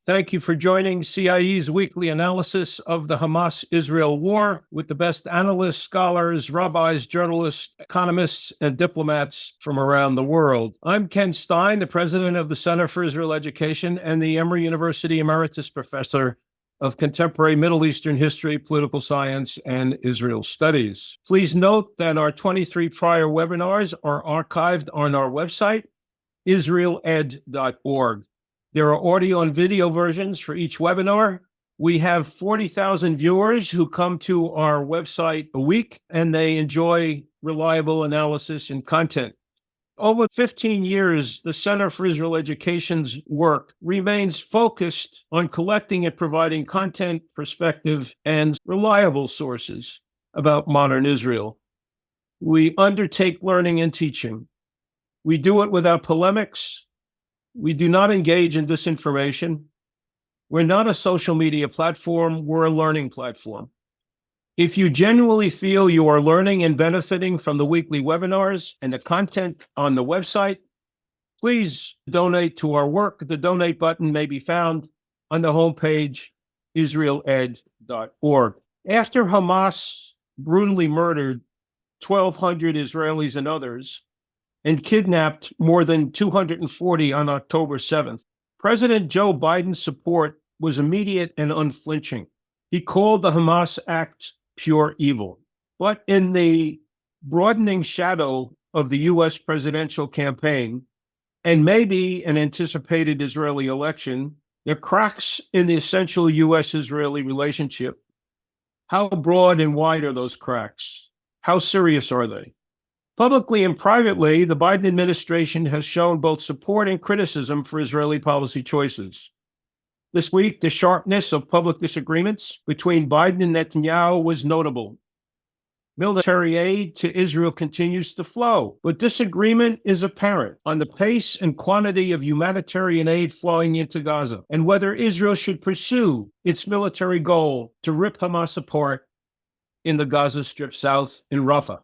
Thank you for joining CIE's weekly analysis of the Hamas-Israel war with the best analysts, scholars, rabbis, journalists, economists, and diplomats from around the world. I'm Ken Stein, the president of the Center for Israel Education and the Emory University emeritus professor of contemporary Middle Eastern history, political science, and Israel studies. Please note that our 23 prior webinars are archived on our website, israeled.org. There are audio and video versions for each webinar. We have 40,000 viewers who come to our website a week, and they enjoy reliable analysis and content. Over 15 years, the Center for Israel Education's work remains focused on collecting and providing content, perspective, and reliable sources about modern Israel. We undertake learning and teaching. We do it without polemics. We do not engage in disinformation. We're not a social media platform, we're a learning platform. If you genuinely feel you are learning and benefiting from the weekly webinars and the content on the website, please donate to our work. The donate button may be found on the homepage, israeled.org. After Hamas brutally murdered 1,200 Israelis and others, and kidnapped more than 240 on October 7th. President Joe Biden's support was immediate and unflinching. He called the Hamas act pure evil. But in the broadening shadow of the U.S. presidential campaign, and maybe an anticipated Israeli election, there are cracks in the essential U.S.-Israeli relationship. How broad and wide are those cracks? How serious are they? Publicly and privately, the Biden administration has shown both support and criticism for Israeli policy choices. This week, the sharpness of public disagreements between Biden and Netanyahu was notable. Military aid to Israel continues to flow, but disagreement is apparent on the pace and quantity of humanitarian aid flowing into Gaza and whether Israel should pursue its military goal to rip Hamas apart in the Gaza Strip south in Rafah.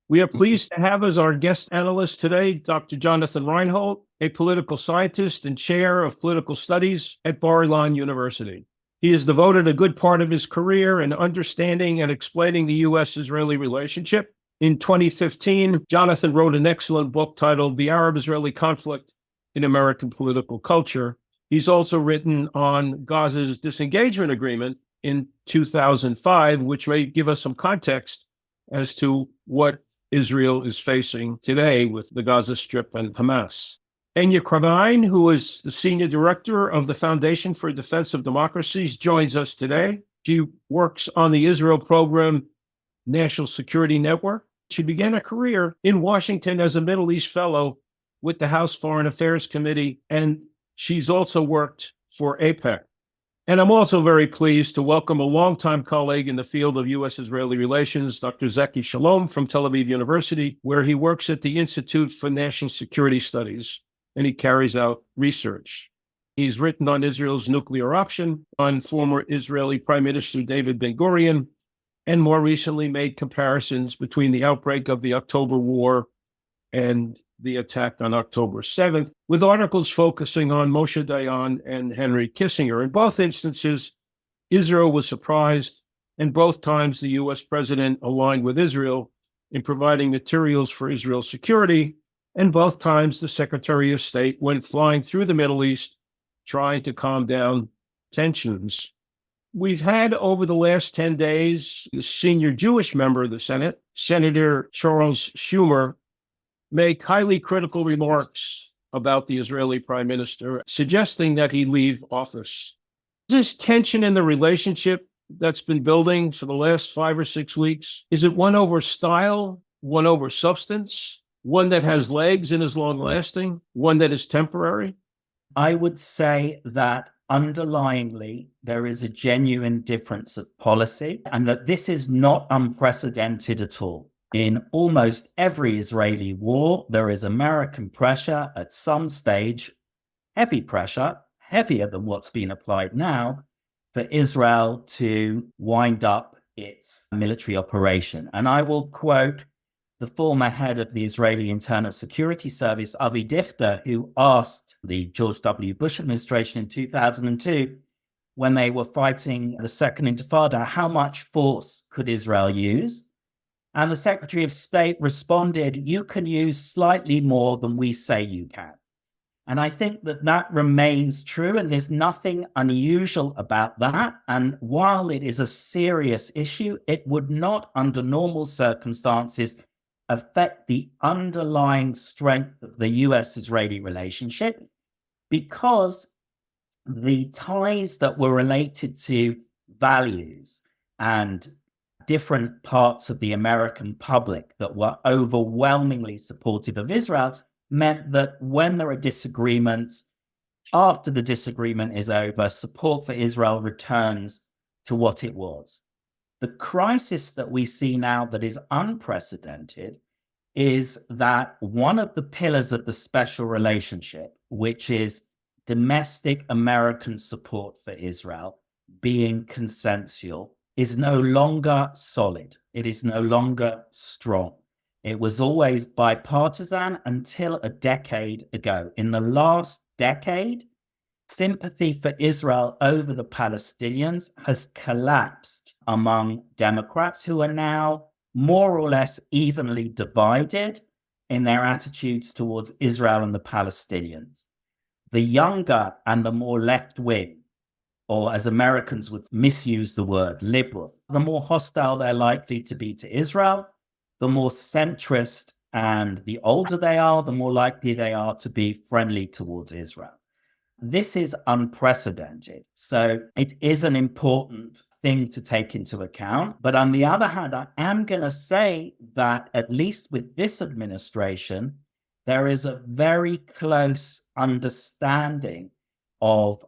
We are pleased to have as our guest analyst today, Dr. Jonathan Rynhold, a political scientist and chair of political studies at Bar-Ilan University. He has devoted a good part of his career in understanding and explaining the U.S.-Israeli relationship. In 2015, Jonathan wrote an excellent book titled The Arab-Israeli Conflict in American Political Culture. He's also written on Gaza's disengagement agreement in 2005, which may give us some context as to what Israel is facing today with the Gaza Strip and Hamas. Enia Krivine, who is the senior director of the Foundation for Defense of Democracies, joins us today. She works on the Israel program National Security Network. She began a career in Washington as a Middle East fellow with the House Foreign Affairs Committee, and she's also worked for AIPAC. And I'm also very pleased to welcome a longtime colleague in the field of U.S.-Israeli relations, Dr. Zaki Shalom from Tel Aviv University, where he works at the Institute for National Security Studies, and he carries out research. He's written on Israel's nuclear option, on former Israeli Prime Minister David Ben-Gurion, and more recently made comparisons between the outbreak of the October War and the attack on October 7th, with articles focusing on Moshe Dayan and Henry Kissinger. In both instances, Israel was surprised, and both times the U.S. president aligned with Israel in providing materials for Israel's security, and both times the Secretary of State went flying through the Middle East, trying to calm down tensions. We've had over the last 10 days, the senior Jewish member of the Senate, Senator Charles Schumer, make highly critical remarks about the Israeli prime minister, suggesting that he leave office. This tension in the relationship that's been building for the last 5 or 6 weeks, is it one over style, one over substance, one that has legs and is long-lasting, one that is temporary? I would say that underlyingly, there is a genuine difference of policy, and that this is not unprecedented at all. In almost every Israeli war, there is American pressure at some stage, heavy pressure, heavier than what's been applied now, for Israel to wind up its military operation. And I will quote the former head of the Israeli Internal Security Service, Avi Dichter, who asked the George W. Bush administration in 2002, when they were fighting the Second Intifada, how much force could Israel use? And the Secretary of State responded, you can use slightly more than we say you can. And I think that that remains true, and there's nothing unusual about that. And while it is a serious issue, it would not, under normal circumstances, affect the underlying strength of the U.S.-Israeli relationship, because the ties that were related to values and different parts of the American public that were overwhelmingly supportive of Israel meant that when there are disagreements, after the disagreement is over, support for Israel returns to what it was. The crisis that we see now that is unprecedented is that one of the pillars of the special relationship, which is domestic American support for Israel being consensual, is no longer solid. It is no longer strong. It was always bipartisan until a decade ago. In the last decade, sympathy for Israel over the Palestinians has collapsed among Democrats, who are now more or less evenly divided in their attitudes towards Israel and the Palestinians. The younger and the more left-wing, or as Americans would misuse the word, liberal, the more hostile they're likely to be to Israel, the more centrist, and the older they are, the more likely they are to be friendly towards Israel. This is unprecedented. So it is an important thing to take into account. But on the other hand, I am going to say that at least with this administration, there is a very close understanding of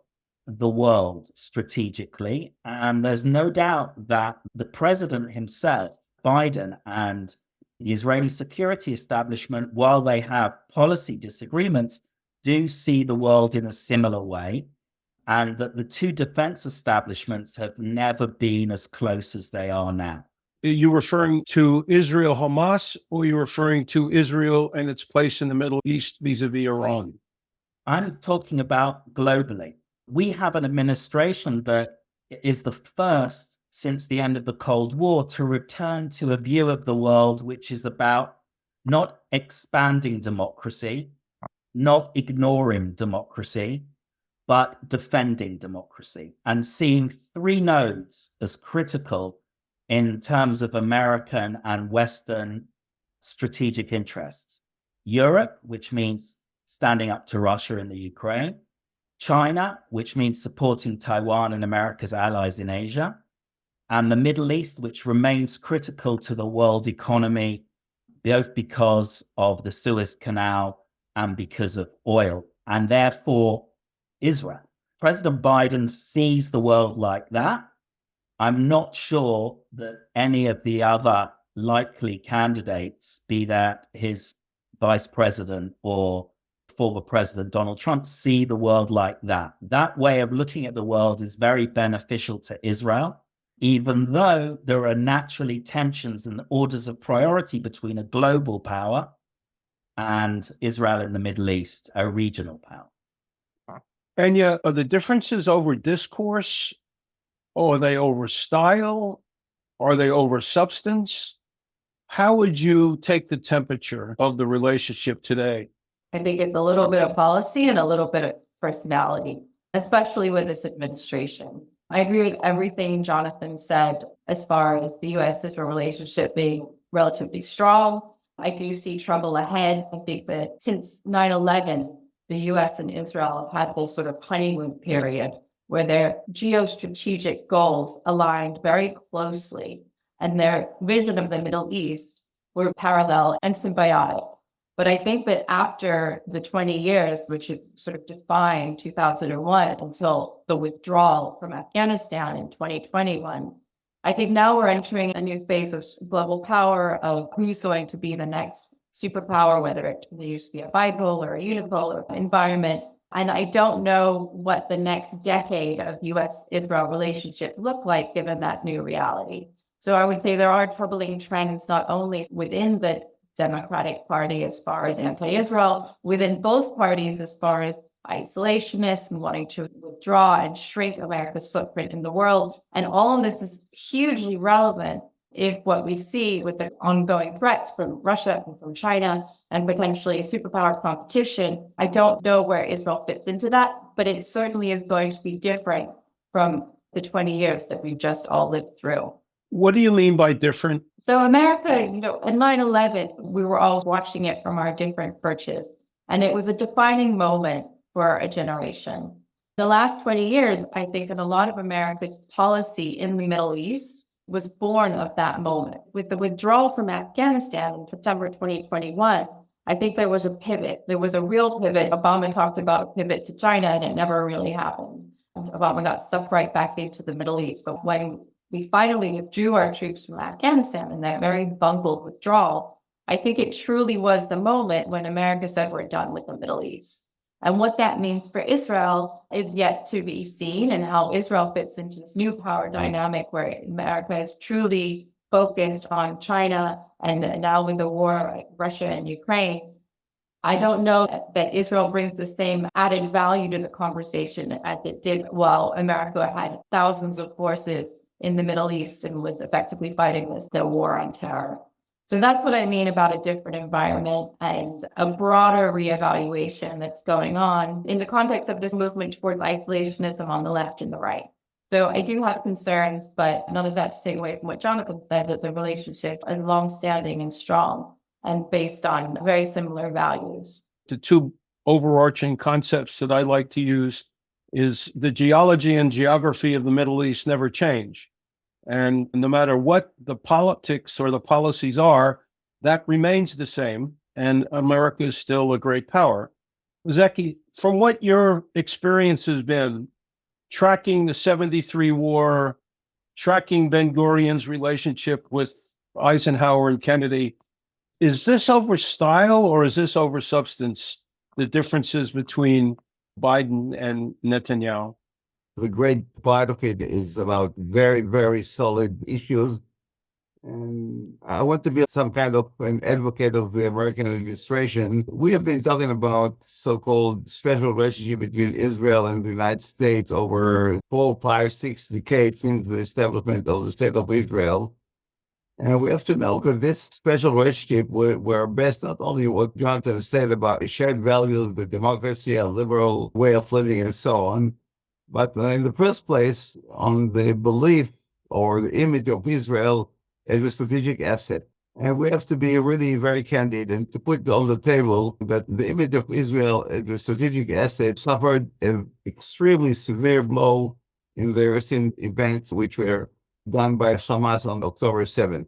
the world strategically. And there's no doubt that the president himself, Biden, and the Israeli security establishment, while they have policy disagreements, do see the world in a similar way, and that the two defense establishments have never been as close as they are now. Are you referring to Israel Hamas, or are you referring to Israel and its place in the Middle East vis-a-vis Iran? I'm talking about globally. We have an administration that is the first since the end of the Cold War to return to a view of the world which is about not expanding democracy, not ignoring democracy, but defending democracy, and seeing three nodes as critical in terms of American and Western strategic interests. Europe, which means standing up to Russia in the Ukraine. China, which means supporting Taiwan and America's allies in Asia. And the Middle East, which remains critical to the world economy, both because of the Suez Canal and because of oil, and therefore Israel. President Biden sees the world like that. I'm not sure that any of the other likely candidates, be that his vice president or former President Donald Trump, see the world like that. That way of looking at the world is very beneficial to Israel, even though there are naturally tensions and orders of priority between a global power and Israel in the Middle East, a regional power. Enia, are the differences over discourse, or are they over style? Are they over substance? How would you take the temperature of the relationship today? I think it's a little bit of policy and a little bit of personality, especially with this administration. I agree with everything Jonathan said as far as the U.S. Israel relationship being relatively strong. I do see trouble ahead. I think that since 9/11, the U.S. and Israel have had this sort of honeymoon period where their geostrategic goals aligned very closely, and their vision of the Middle East were parallel and symbiotic. But I think that after the 20 years, which sort of defined 2001 until the withdrawal from Afghanistan in 2021, I think now we're entering a new phase of global power, of who's going to be the next superpower, whether it continues to be a bipolar or a unipolar environment. And I don't know what the next decade of U.S.-Israel relationship look like given that new reality. So I would say there are troubling trends, not only within the Democratic Party as far as anti-Israel, within both parties as far as isolationists and wanting to withdraw and shrink America's footprint in the world. And all of this is hugely relevant if what we see with the ongoing threats from Russia and from China and potentially superpower competition, I don't know where Israel fits into that, but it certainly is going to be different from the 20 years that we've just all lived through. What do you mean by different? So America, in 9/11, we were all watching it from our different perches, and it was a defining moment for a generation. The last 20 years, I think, in a lot of America's policy in the Middle East was born of that moment. With the withdrawal from Afghanistan in September 2021, I think there was a pivot. There was a real pivot. Obama talked about a pivot to China, and it never really happened. Obama got sucked right back into the Middle East. But when we finally withdrew our troops from Afghanistan in that very bungled withdrawal, I think it truly was the moment when America said, we're done with the Middle East. And what that means for Israel is yet to be seen, and how Israel fits into this new power dynamic where America is truly focused on China, and now with the war, Russia and Ukraine. I don't know that Israel brings the same added value to the conversation as it did while America had thousands of forces in the Middle East and was effectively fighting the war on terror. So that's what I mean about a different environment and a broader reevaluation that's going on in the context of this movement towards isolationism on the left and the right. So I do have concerns, but none of that to take away from what Jonathan said, that the relationship is longstanding and strong and based on very similar values. The two overarching concepts that I like to use is the geology and geography of the Middle East never change. And no matter what the politics or the policies are, that remains the same. And America is still a great power. Zaki, from what your experience has been, tracking the 73 war, tracking Ben-Gurion's relationship with Eisenhower and Kennedy, is this over style or is this over substance, the differences between Biden and Netanyahu? The great part of it is about very, very solid issues. And I want to be some kind of an advocate of the American administration. We have been talking about so-called special relationship between Israel and the United States over 4, 5, 6 decades since the establishment of the State of Israel. And we have to know that this special relationship were based not only what Jonathan said about shared values, the democracy, a liberal way of living, and so on, but in the first place, on the belief or the image of Israel as a strategic asset. And we have to be really very candid and to put on the table that the image of Israel as a strategic asset suffered an extremely severe blow in the recent events which were done by Hamas on October 7th.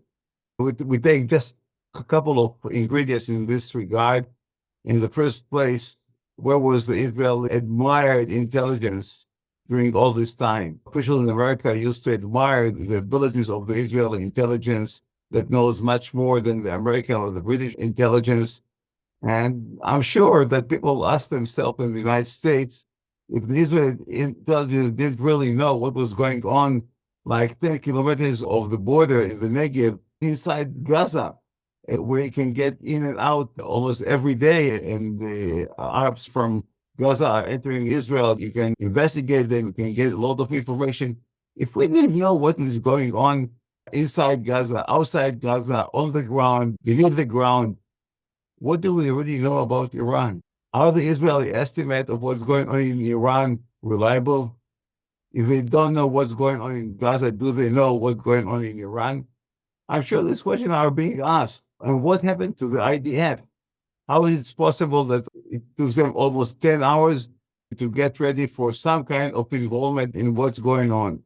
We take just a couple of ingredients in this regard. In the first place, where was the Israel admired intelligence during all this time? Officials in America used to admire the abilities of the Israeli intelligence that knows much more than the American or the British intelligence. And I'm sure that people ask themselves in the United States, if the Israeli intelligence didn't really know what was going on like 10 kilometers of the border in the Negev inside Gaza, where you can get in and out almost every day, and the Arabs from Gaza are entering Israel. You can investigate them, you can get a lot of information. If we didn't know what is going on inside Gaza, outside Gaza, on the ground, beneath the ground, what do we really know about Iran? Are the Israeli estimates of what's going on in Iran reliable? If they don't know what's going on in Gaza, do they know what's going on in Iran? I'm sure these questions are being asked. And what happened to the IDF? How is it possible that it took them almost 10 hours to get ready for some kind of involvement in what's going on?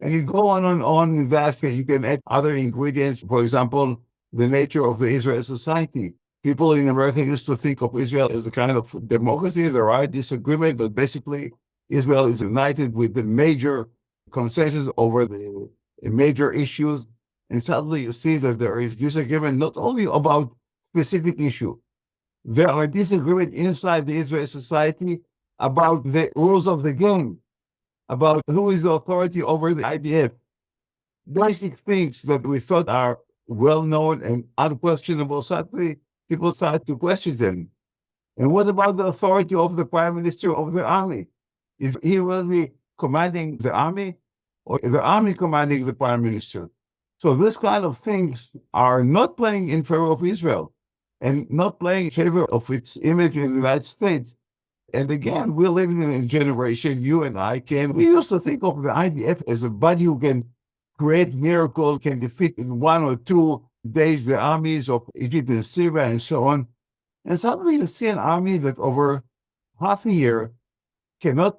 And you go on and on with that, you can add other ingredients. For example, the nature of the Israeli society. People in America used to think of Israel as a kind of democracy. There are disagreements, but basically Israel is united with the major consensus over the major issues. And suddenly you see that there is disagreement not only about specific issue. There are disagreements inside the Israeli society about the rules of the game, about who is the authority over the IDF. Basic things that we thought are well-known and unquestionable, suddenly people start to question them. And what about the authority of the prime minister of the army? Is he really commanding the army, or is the army commanding the prime minister? So this kind of things are not playing in favor of Israel and not playing in favor of its image in the United States. And again, we're living in a generation, you and I we used to think of the IDF as a body who can create miracles, can defeat in 1 or 2 days the armies of Egypt and Syria and so on. And suddenly you see an army that over half a year cannot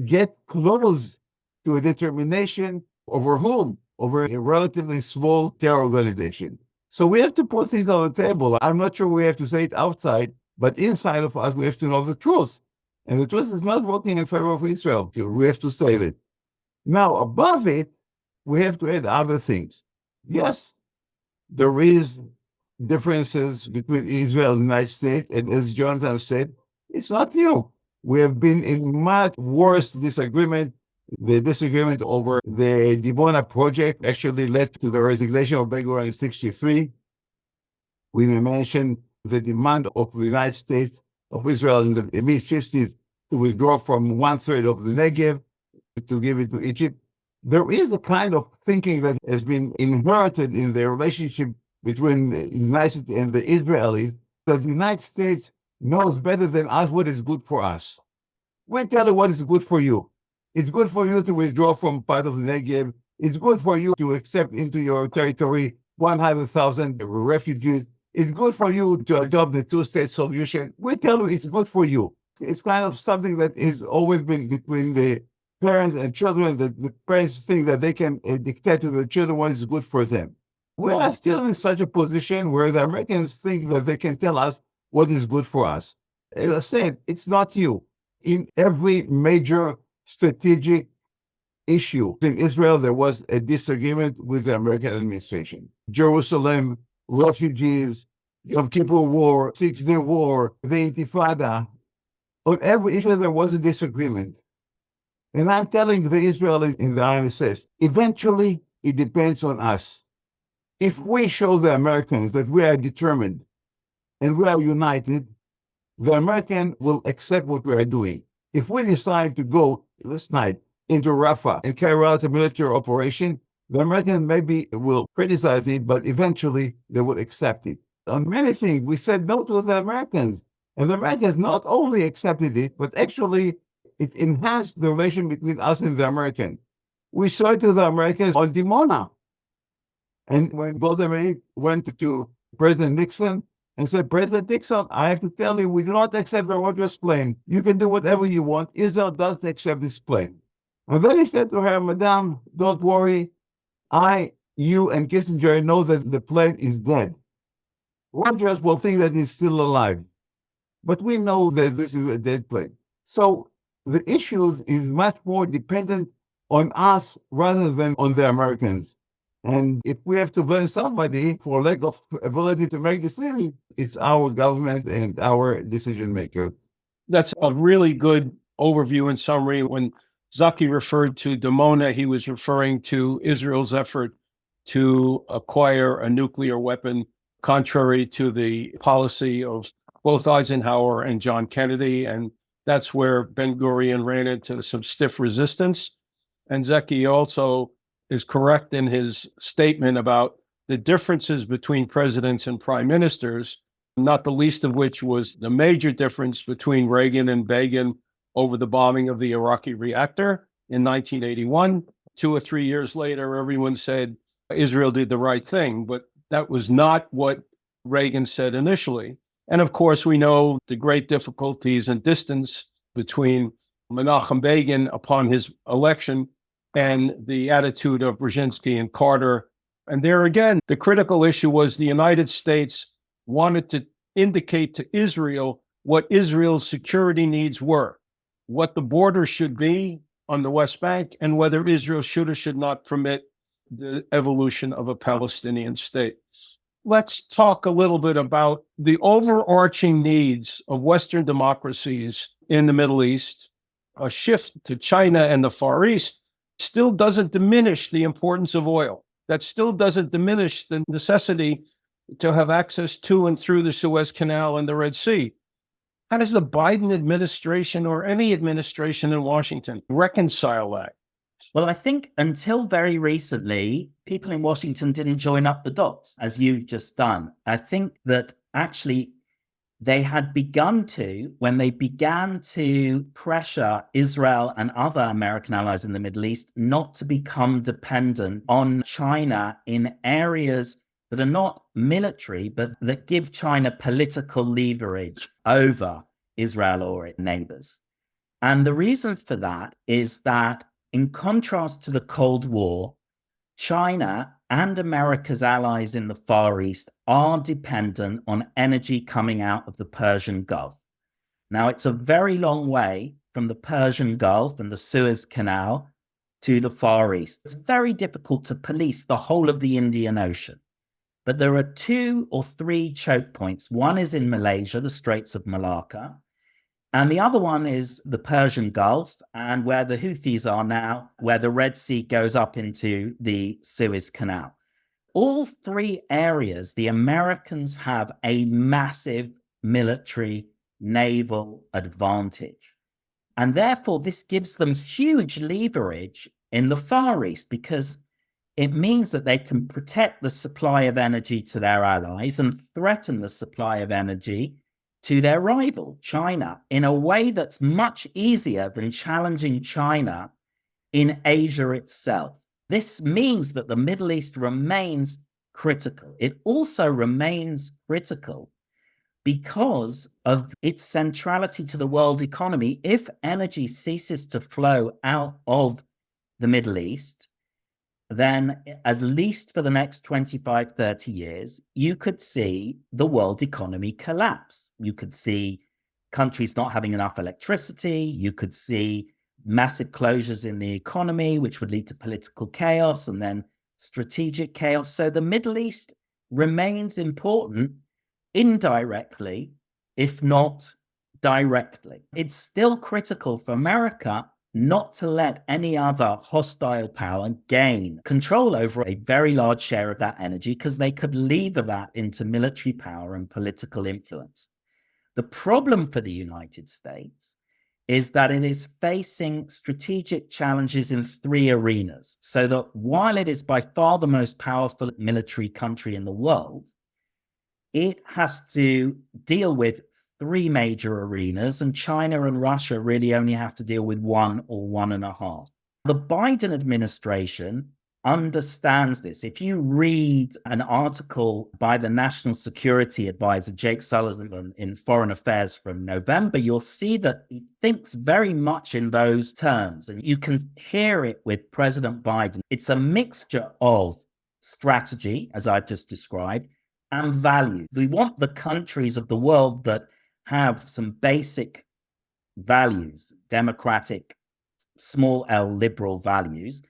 get close to a determination over whom? Over a relatively small terror organization. So we have to put things on the table. I'm not sure we have to say it outside, but inside of us, we have to know the truth. And the truth is not working in favor of Israel. We have to say that. Now, above it, we have to add other things. Yes, there is differences between Israel and the United States, and as Jonathan said, it's not new. We have been in much worse disagreement. The disagreement over the Dimona project actually led to the resignation of Ben-Gurion in 1963. We may mention the demand of the United States of Israel in the mid-50s to withdraw from 1/3 of the Negev to give it to Egypt. There is a kind of thinking that has been inherited in the relationship between the United States and the Israelis, that the United States knows better than us what is good for us. We'll tell you what is good for you. It's good for you to withdraw from part of the Negev. It's good for you to accept into your territory 100,000 refugees. It's good for you to adopt the two-state solution. We tell you it's good for you. It's kind of something that has always been between the parents and children, that the parents think that they can dictate to the children what is good for them. We are still in such a position where the Americans think that they can tell us what is good for us. As I said, it's not you. In every major strategic issue in Israel, there was a disagreement with the American administration. Jerusalem, refugees, Yom Kippur War, Six-Day War, the Intifada. On every issue, there was a disagreement. And I'm telling the Israelis in the ISS, eventually it depends on us. If we show the Americans that we are determined and we are united, the American will accept what we are doing. If we decide to go this night into Rafah and carry out a military operation, the Americans maybe will criticize it, but eventually they will accept it. On many things, we said no to the Americans. And the Americans not only accepted it, but actually it enhanced the relation between us and the Americans. We saw it to the Americans on Dimona. And when Bolden went to President Nixon and said, President Nixon, I have to tell you, we do not accept the Rogers plane. You can do whatever you want. Israel does accept this plane. And then he said to her, Madame, don't worry. You and Kissinger know that the plane is dead. Rogers will think that it's still alive. But we know that this is a dead plane. So the issue is much more dependent on us rather than on the Americans. And if we have to blame somebody for lack of ability to make decisions, it's our government and our decision maker. That's a really good overview and summary. When Zaki referred to Dimona, he was referring to Israel's effort to acquire a nuclear weapon, contrary to the policy of both Eisenhower and John Kennedy. And that's where Ben-Gurion ran into some stiff resistance. And Zaki also is correct in his statement about the differences between presidents and prime ministers, not the least of which was the major difference between Reagan and Begin over the bombing of the Iraqi reactor in 1981. 2 or 3 years later, everyone said Israel did the right thing, but that was not what Reagan said initially. And of course, we know the great difficulties and distance between Menachem Begin upon his election and the attitude of Brzezinski and Carter. And there again, the critical issue was the United States wanted to indicate to Israel what Israel's security needs were, what the border should be on the West Bank, and whether Israel should or should not permit the evolution of a Palestinian state. Let's talk a little bit about the overarching needs of Western democracies in the Middle East. A shift to China and the Far East still doesn't diminish the importance of oil. that still doesn't diminish the necessity to have access to and through the Suez Canal and the Red Sea. How does the Biden administration or any administration in Washington reconcile that? Well, I think until very recently, people in Washington didn't join up the dots, as you've just done. I think that actually they had begun to, when they began to pressure Israel and other American allies in the Middle East not to become dependent on China in areas that are not military, but that give China political leverage over Israel or its neighbors. And the reason for that is that, in contrast to the Cold War, China and America's allies in the Far East are dependent on energy coming out of the Persian Gulf. Now, it's a very long way from the Persian Gulf and the Suez Canal to the Far East. It's very difficult to police the whole of the Indian Ocean. But there are 2 or 3 choke points. One is in Malaysia, the Straits of Malacca. And the other one is the Persian Gulf, and where the Houthis are now, where the Red Sea goes up into the Suez Canal. All 3 areas, the Americans have a massive military naval advantage. And therefore, this gives them huge leverage in the Far East, because it means that they can protect the supply of energy to their allies and threaten the supply of energy to their rival, China, in a way that's much easier than challenging China in Asia itself. This means that the Middle East remains critical. It also remains critical because of its centrality to the world economy. If energy ceases to flow out of the Middle East, then at least for the next 25, 30 years, you could see the world economy collapse. You could see countries not having enough electricity. You could see massive closures in the economy, which would lead to political chaos and then strategic chaos. So the Middle East remains important indirectly, if not directly. It's still critical for America not to let any other hostile power gain control over a very large share of that energy, because they could lever that into military power and political influence. The problem for the United States is that it is facing strategic challenges in 3 arenas. So that while it is by far the most powerful military country in the world, it has to deal with 3 major arenas, and China and Russia really only have to deal with 1 or 1.5. The Biden administration understands this. If you read an article by the National Security Advisor, Jake Sullivan, in Foreign Affairs from November, you'll see that he thinks very much in those terms. And you can hear it with President Biden. It's a mixture of strategy, as I've just described, and value. We want the countries of the world that have some basic values, democratic, small L liberal values,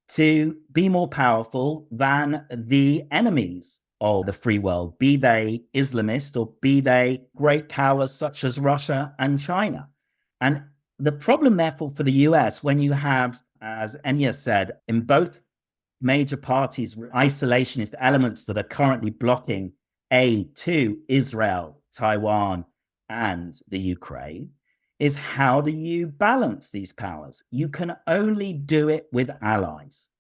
to be more powerful than the enemies of the free world, be they Islamist or be they great powers such as Russia and China. And the problem, therefore, for the US, when you have, as Enia said, in both major parties, isolationist elements that are currently blocking aid to Israel, Taiwan, and the Ukraine, is how do you balance these powers? You can only do it with allies.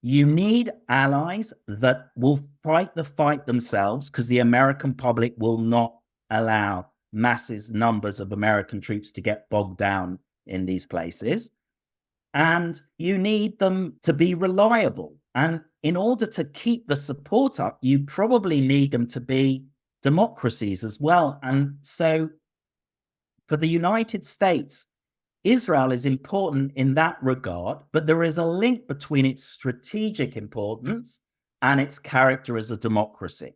You need allies that will fight the fight themselves, because the American public will not allow massive numbers of American troops to get bogged down in these places. And you need them to be reliable. And in order to keep the support up, you probably need them to be democracies as well. And so for the United States, Israel is important in that regard, but there is a link between its strategic importance and its character as a democracy.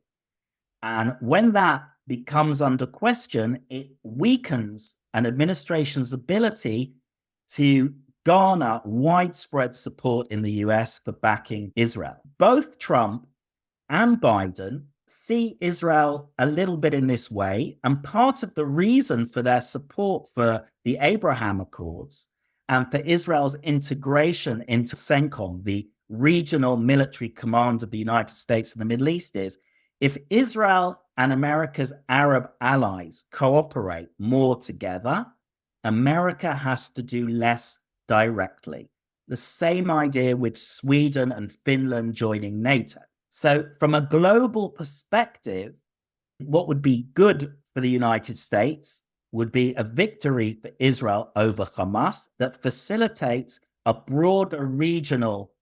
And when that becomes under question, it weakens an administration's ability to garner widespread support in the US for backing Israel. Both Trump and Biden see Israel a little bit in this way. And part of the reason for their support for the Abraham Accords and for Israel's integration into CENTCOM, the regional military command of the United States in the Middle East is, if Israel and America's Arab allies cooperate more together, America has to do less directly. The same idea with Sweden and Finland joining NATO. So from a global perspective, what would be good for the United States would be a victory for Israel over Hamas that facilitates a broader regional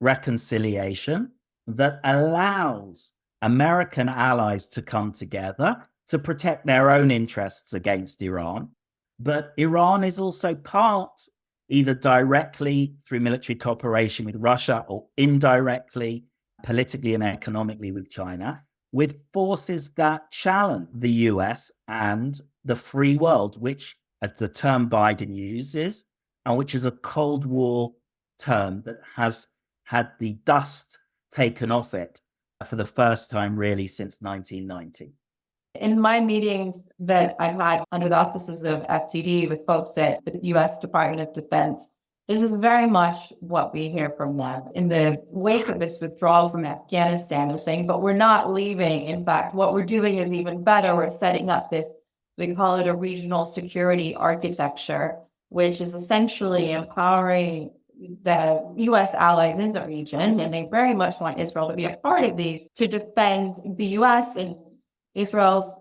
reconciliation that allows American allies to come together to protect their own interests against Iran. But Iran is also part, either directly through military cooperation with Russia or indirectly, politically and economically with China, with forces that challenge the US and the free world, which, as the term Biden uses, and which is a Cold War term that has had the dust taken off it for the first time really since 1990. In my meetings that I've had under the auspices of FTD with folks at the U.S. Department of Defense, this is very much what we hear from them. In the wake of this withdrawal from Afghanistan, they're saying, but we're not leaving. In fact, what we're doing is even better. We're setting up this, we call it a regional security architecture, which is essentially empowering the U.S. allies in the region, and they very much want Israel to be a part of these to defend the U.S. and Israel's,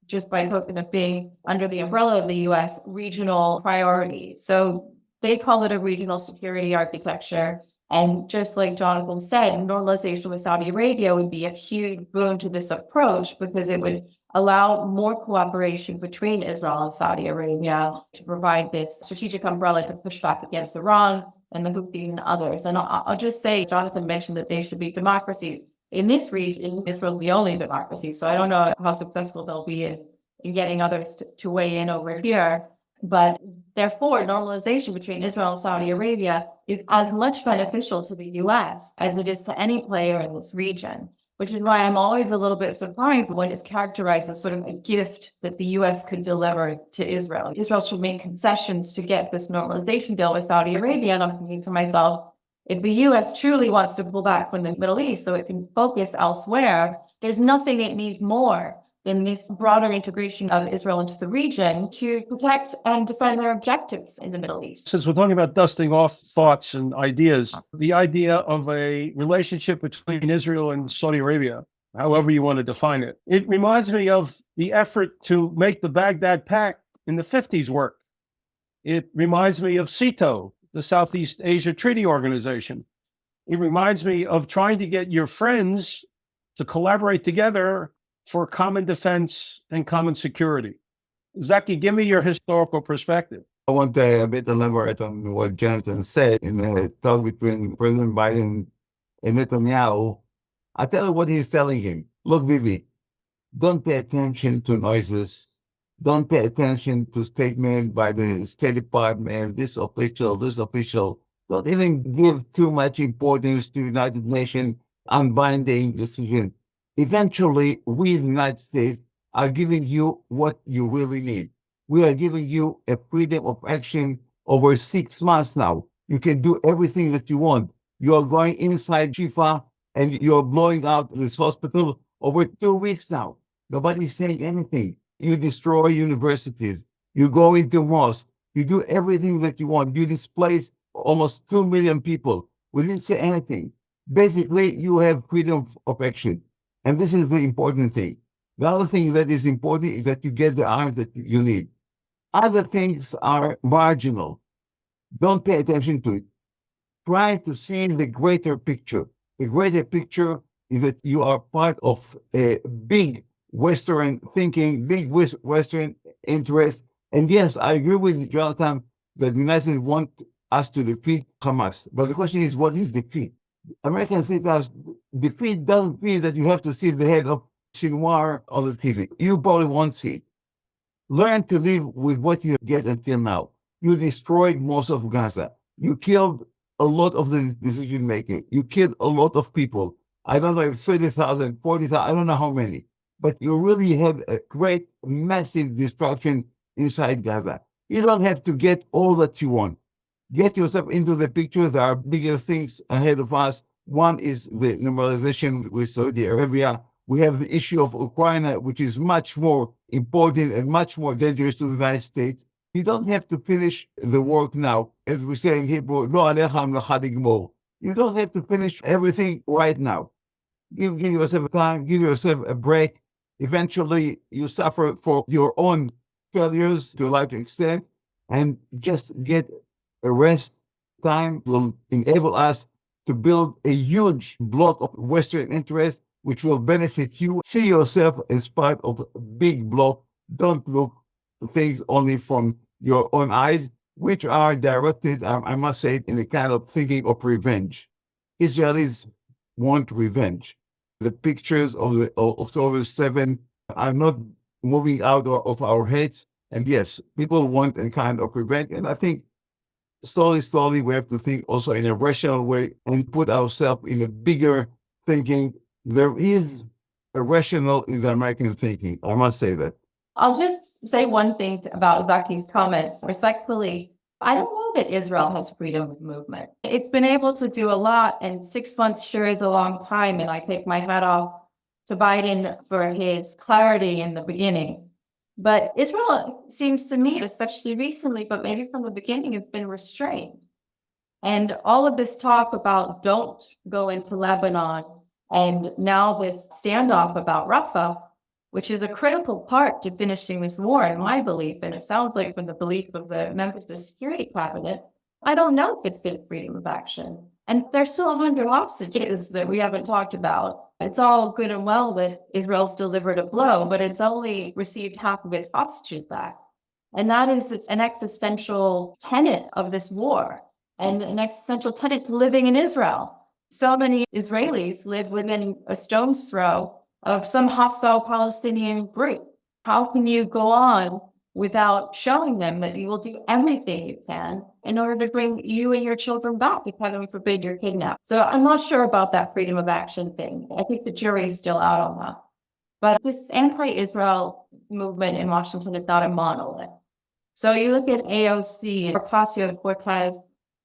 just by token of being under the umbrella of the U.S., regional priorities. So they call it a regional security architecture. And just like Jonathan said, normalization with Saudi Arabia would be a huge boon to this approach because it would allow more cooperation between Israel and Saudi Arabia to provide this strategic umbrella to push back against Iran and the Houthis and others. And I'll just say, Jonathan mentioned that they should be democracies. In this region, Israel's the only democracy, so I don't know how successful they'll be in getting others to weigh in over here. But therefore, normalization between Israel and Saudi Arabia is as much beneficial to the U.S. as it is to any player in this region, which is why I'm always a little bit surprised when it's characterized as sort of a gift that the U.S. could deliver to Israel. Israel should make concessions to get this normalization deal with Saudi Arabia, and I'm thinking to myself, if the U.S. truly wants to pull back from the Middle East so it can focus elsewhere, there's nothing it needs more than this broader integration of Israel into the region to protect and defend their objectives in the Middle East. Since we're talking about dusting off thoughts and ideas, the idea of a relationship between Israel and Saudi Arabia, however you want to define it, it reminds me of the effort to make the Baghdad Pact in the 50s work. It reminds me of SEATO, the Southeast Asia Treaty Organization. It reminds me of trying to get your friends to collaborate together for common defense and common security. Zaki, give me your historical perspective. I want to a bit elaborate on what Jonathan said in a talk between President Biden and Netanyahu. I tell you what he's telling him. Look, Bibi, don't pay attention to noises. Don't pay attention to statements by the State Department, this official. Don't even give too much importance to United Nations unbinding decision. Eventually, we in the United States are giving you what you really need. We are giving you a freedom of action over 6 months now. You can do everything that you want. You are going inside Shifa and you're blowing out this hospital over 2 weeks now. Nobody's saying anything. You destroy universities. You go into mosques. You do everything that you want. You displace almost 2 million people. We didn't say anything. Basically, you have freedom of action. And this is the important thing. The other thing that is important is that you get the arms that you need. Other things are marginal. Don't pay attention to it. Try to see the greater picture. The greater picture is that you are part of a big Western thinking, big Western interest. And yes, I agree with Jonathan that the United States want us to defeat Hamas. But the question is, what is defeat? Americans say to us, defeat doesn't mean that you have to see the head of Sinwar on the TV. You probably won't see it. Learn to live with what you get until now. You destroyed most of Gaza. You killed a lot of the decision making. You killed a lot of people. I don't know if 30,000, 40,000, I don't know how many. But you really have a great, massive destruction inside Gaza. You don't have to get all that you want. get yourself into the picture. There are bigger things ahead of us. One is the normalization with Saudi Arabia. We have the issue of Ukraine, which is much more important and much more dangerous to the United States. You don't have to finish the work now. As we say in Hebrew, "Lo alecha melacha ligmor." You don't have to finish everything right now. Give yourself time, give yourself a break. Eventually, you suffer for your own failures to a large extent, and just get a rest. Time will enable us to build a huge block of Western interest, which will benefit you. See yourself as part of a big block. Don't look at things only from your own eyes, which are directed, I must say, in a kind of thinking of revenge. Israelis want revenge. The pictures of the October 7 are not moving out of our heads. And yes, people want a kind of revenge. And I think slowly, we have to think also in a rational way and put ourselves in a bigger thinking. There is a rational in the American thinking. I must say that. I'll just say one thing about Zaki's comments. Respectfully, I don't know that Israel has freedom of movement. It's been able to do a lot, and 6 months sure is a long time, and I take my hat off to Biden for his clarity in the beginning. But Israel seems to me, especially recently, but maybe from the beginning, has been restrained. And all of this talk about don't go into Lebanon, and now this standoff about Rafah, which is a critical part to finishing this war, in my belief, and it sounds like from the belief of the members of the Security Cabinet, I don't know if it's been freedom of action. And there's still 100 hostages that we haven't talked about. It's all good and well that Israel's delivered a blow, but it's only received half of its hostages back. And that is an existential tenet of this war, and an existential tenet to living in Israel. So many Israelis live within a stone's throw of some hostile Palestinian group. How can you go on without showing them that you will do everything you can in order to bring you and your children back if heaven forbid you're kidnapped? So I'm not sure about that freedom of action thing. I think the jury is still out on that. But this anti-Israel movement in Washington is not a monolith. So you look at AOC, Ocasio-Cortez,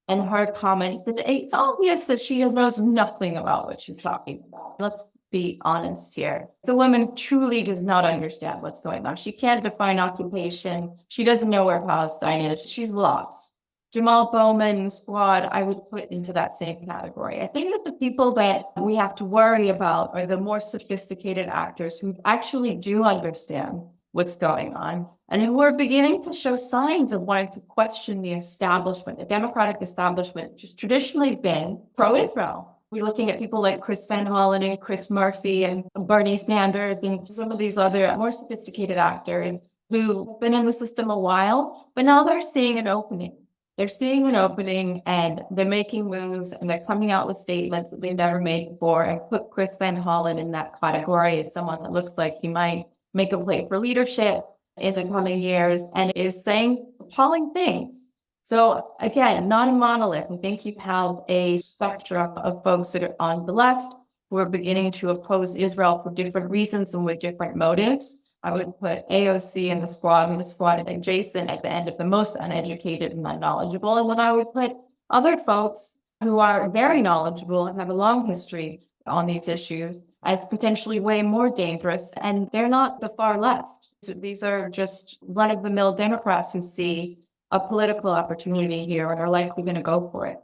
and her comments, and it's obvious that she knows nothing about what she's talking about. Let's be honest here. The woman truly does not understand what's going on. She can't define occupation. She doesn't know where Palestine is. She's lost. Jamal Bowman's squad, I would put into that same category. I think that the people that we have to worry about are the more sophisticated actors who actually do understand what's going on, and who are beginning to show signs of wanting to question the establishment, the Democratic establishment, which has traditionally been pro-Israel. We're looking at people like Chris Van Hollen and Chris Murphy and Bernie Sanders and some of these other more sophisticated actors who've been in the system a while, but now they're seeing an opening. They're seeing an opening, and they're making moves, and they're coming out with statements that they've never made before, and put Chris Van Hollen in that category as someone that looks like he might make a play for leadership in the coming years, and is saying appalling things. So again, not a monolith. I think you have a spectrum of folks that are on the left who are beginning to oppose Israel for different reasons and with different motives. I would put AOC and the squad adjacent at the end of the most uneducated and unknowledgeable. And then I would put other folks who are very knowledgeable and have a long history on these issues as potentially way more dangerous. And they're not the far left. These are just run-of-the-mill Democrats who see a political opportunity here and are likely going to go for it.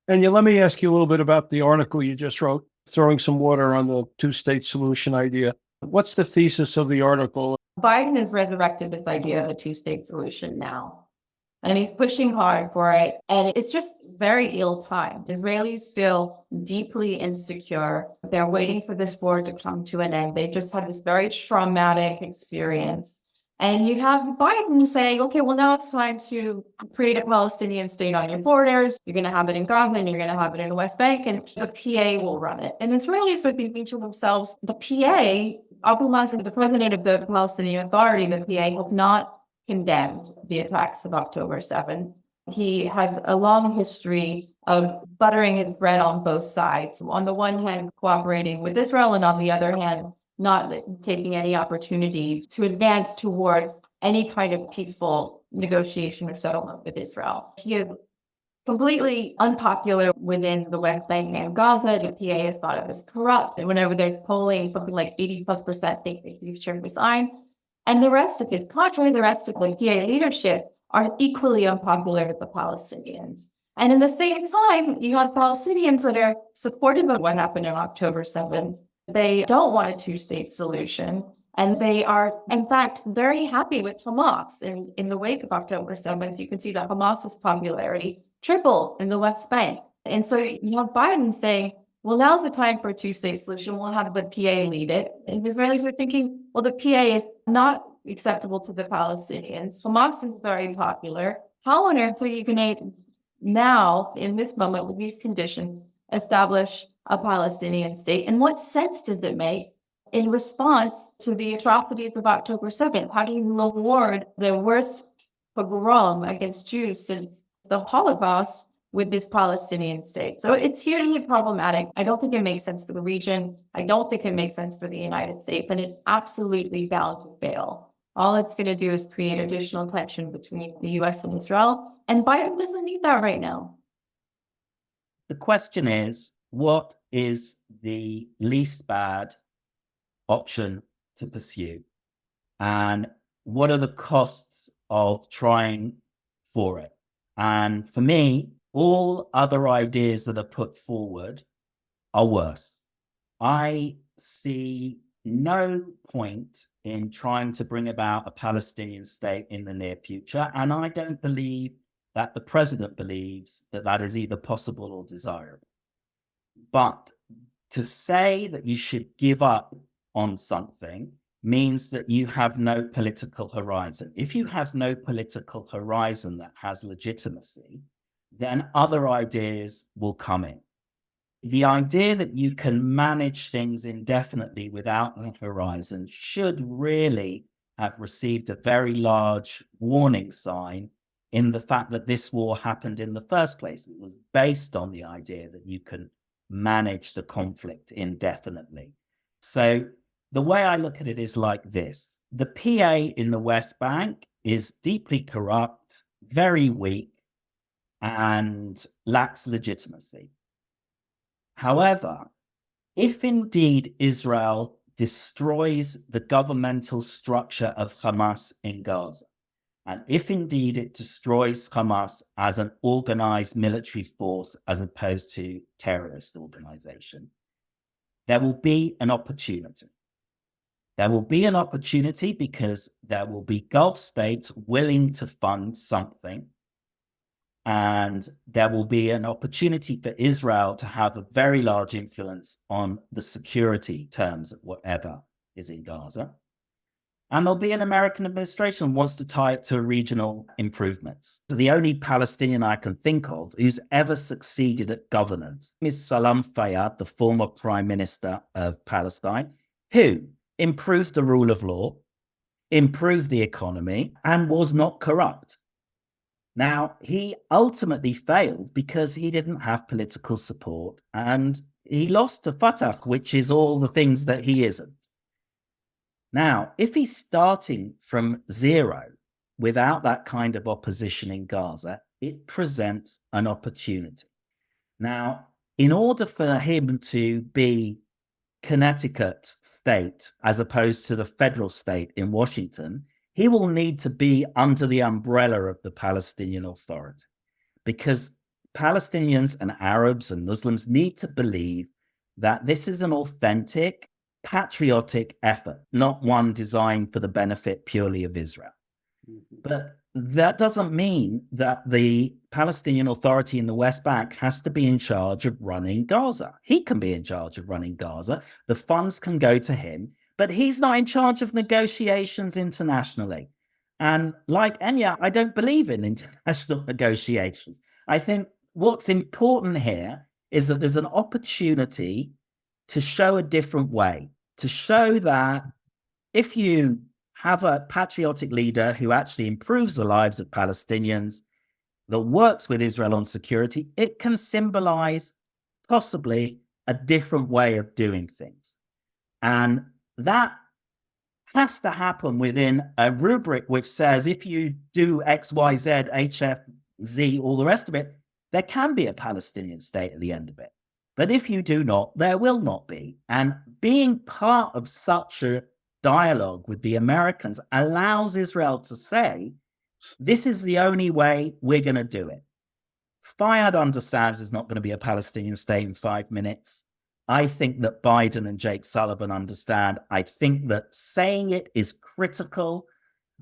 And let me ask you a little bit about the article you just wrote, throwing some water on the two-state solution idea. What's the thesis of the article? Biden has resurrected this idea of a two-state solution now, and he's pushing hard for it. And it's just very ill-timed. Israelis feel deeply insecure. They're waiting for this war to come to an end. They just had this very traumatic experience. And you have Biden saying, okay, well, now it's time to create a Palestinian state on your borders. You're going to have it in Gaza, and you're going to have it in the West Bank, and the PA will run it. And Israelis are thinking to themselves, the PA, Abu Mazen, the president of the Palestinian Authority, the PA, have not condemned the attacks of October 7. He has a long history of buttering his bread on both sides. On the one hand, cooperating with Israel, and on the other hand, not taking any opportunity to advance towards any kind of peaceful negotiation or settlement with Israel. He has completely unpopular within the West Bank and Gaza. The PA is thought of as corrupt. And whenever there's polling, something like 80+% think that he should resign. And the rest of his cadre, the rest of the PA leadership are equally unpopular with the Palestinians. And in the same time, you have Palestinians that are supportive of what happened on October 7th. They don't want a two-state solution. And they are, in fact, very happy with Hamas. And in the wake of October 7th, you can see that Hamas's popularity tripled in the West Bank. And so you have Biden saying, well, now's the time for a two-state solution. We'll have the PA lead it. And Israelis are thinking, well, the PA is not acceptable to the Palestinians. Hamas is very popular. How on earth are you going to now, in this moment, with these conditions, establish a Palestinian state? And what sense does it make in response to the atrocities of October 7th? How do you reward the worst pogrom against Jews since the Holocaust with this Palestinian state? So it's hugely problematic. I don't think it makes sense for the region. I don't think it makes sense for the United States. And it's absolutely bound to fail. All it's going to do is create additional tension between the U.S. and Israel. And Biden doesn't need that right now. The question is, what is the least bad option to pursue? And what are the costs of trying for it? And for me, all other ideas that are put forward are worse. I see no point in trying to bring about a Palestinian state in the near future. And I don't believe that the president believes that that is either possible or desirable. But to say that you should give up on something means that you have no political horizon. If you have no political horizon that has legitimacy, then other ideas will come in. The idea that you can manage things indefinitely without a horizon should really have received a very large warning sign in the fact that this war happened in the first place. It was based on the idea that you can manage the conflict indefinitely. So the way I look at it is like this. The PA in the West Bank is deeply corrupt, very weak, and lacks legitimacy. However, if indeed Israel destroys the governmental structure of Hamas in Gaza, and if indeed it destroys Hamas as an organized military force as opposed to terrorist organization, there will be an opportunity. There will be an opportunity because there will be Gulf states willing to fund something. And there will be an opportunity for Israel to have a very large influence on the security terms of whatever is in Gaza. And there'll be an American administration who wants to tie it to regional improvements. So the only Palestinian I can think of who's ever succeeded at governance is Salam Fayyad, the former prime minister of Palestine, who improves the rule of law, improves the economy, and was not corrupt. Now, he ultimately failed because he didn't have political support and he lost to Fatah, which is all the things that he isn't. Now, if he's starting from zero without that kind of opposition in Gaza, it presents an opportunity. Now, in order for him to be Connecticut state as opposed to the federal state in Washington, he will need to be under the umbrella of the Palestinian Authority, because Palestinians and Arabs and Muslims need to believe that this is an authentic, patriotic effort, not one designed for the benefit purely of Israel. But that doesn't mean that the Palestinian Authority in the West Bank has to be in charge of running Gaza. He can be in charge of running Gaza. The funds can go to him. But he's not in charge of negotiations internationally. And like Enia, I don't believe in international negotiations. I think what's important here is that there's an opportunity to show a different way, to show that if you have a patriotic leader who actually improves the lives of Palestinians, that works with Israel on security, it can symbolize possibly a different way of doing things. And that has to happen within a rubric which says if you do X, Y, Z, H, F, Z, all the rest of it, there can be a Palestinian state at the end of it. But if you do not, there will not be. And being part of such a dialogue with the Americans allows Israel to say, this is the only way we're going to do it. Fayyad understands there's not going to be a Palestinian state in 5 minutes. I think that Biden and Jake Sullivan understand. I think that saying it is critical,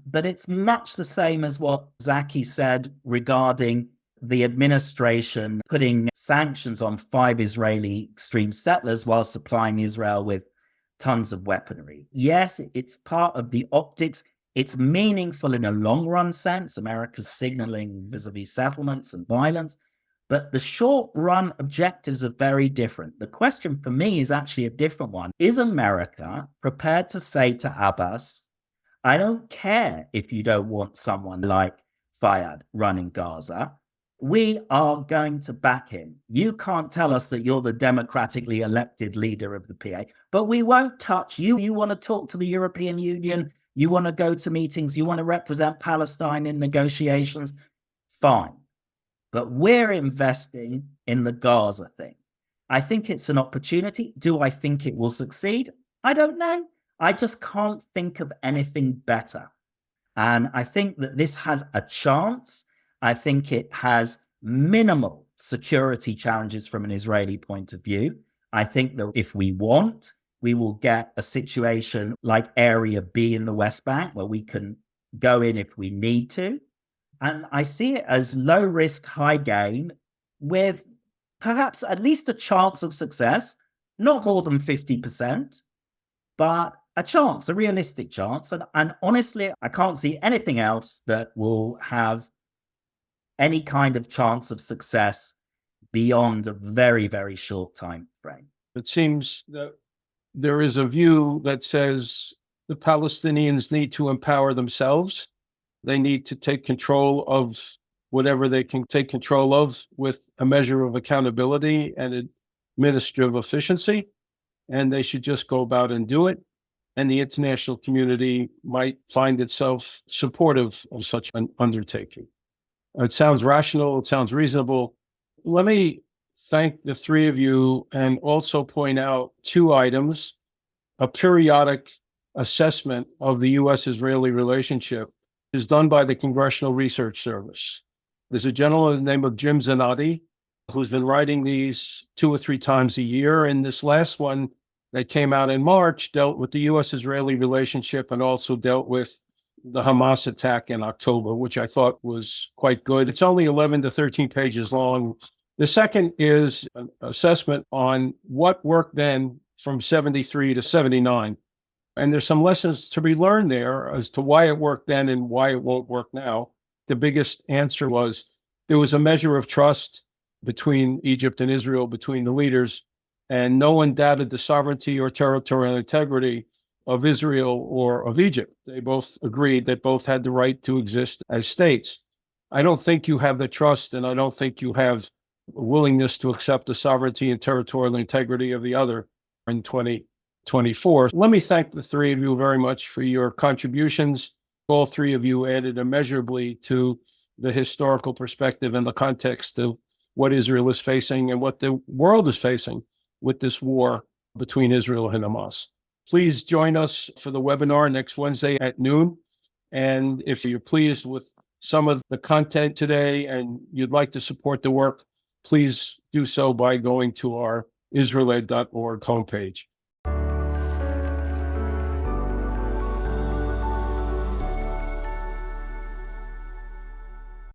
but it's much the same as what Zaki said regarding the administration putting sanctions on 5 Israeli extreme settlers while supplying Israel with tons of weaponry. Yes, it's part of the optics. It's meaningful in a long-run sense. America's signaling vis-a-vis settlements and violence. But the short-run objectives are very different. The question for me is actually a different one. Is America prepared to say to Abbas, I don't care if you don't want someone like Fayyad running Gaza. We are going to back him. You can't tell us that you're the democratically elected leader of the PA, but we won't touch you. You want to talk to the European Union. You want to go to meetings. You want to represent Palestine in negotiations. Fine. But we're investing in the Gaza thing. I think it's an opportunity. Do I think it will succeed? I don't know. I just can't think of anything better. And I think that this has a chance. I think it has minimal security challenges from an Israeli point of view. I think that if we want, we will get a situation like Area B in the West Bank where we can go in if we need to. And I see it as low risk, high gain with perhaps at least a chance of success, not more than 50%, but a chance, a realistic chance. And honestly, I can't see anything else that will have any kind of chance of success beyond a very, very short time frame. It seems that there is a view that says the Palestinians need to empower themselves. They need to take control of whatever they can take control of with a measure of accountability and administrative efficiency. And they should just go about and do it. And the international community might find itself supportive of such an undertaking. It sounds rational. It sounds reasonable. Let me thank the three of you and also point out 2 items. A periodic assessment of the U.S. Israeli relationship is done by the Congressional Research Service. There's a gentleman named of Jim Zanotti who's been writing these 2 or 3 times a year. And this last one that came out in March dealt with the U.S. Israeli relationship and also dealt with the Hamas attack in October, which I thought was quite good. It's only 11 to 13 pages long. The second is an assessment on what worked then from 73 to 79. And there's some lessons to be learned there as to why it worked then and why it won't work now. The biggest answer was there was a measure of trust between Egypt and Israel, between the leaders, and no one doubted the sovereignty or territorial integrity of Israel or of Egypt. They both agreed that both had the right to exist as states. I don't think you have the trust, and I don't think you have a willingness to accept the sovereignty and territorial integrity of the other in 2024. Let me thank the three of you very much for your contributions. All three of you added immeasurably to the historical perspective and the context of what Israel is facing and what the world is facing with this war between Israel and Hamas. Please join us for the webinar next Wednesday at noon. And if you're pleased with some of the content today and you'd like to support the work, please do so by going to our israeled.org homepage.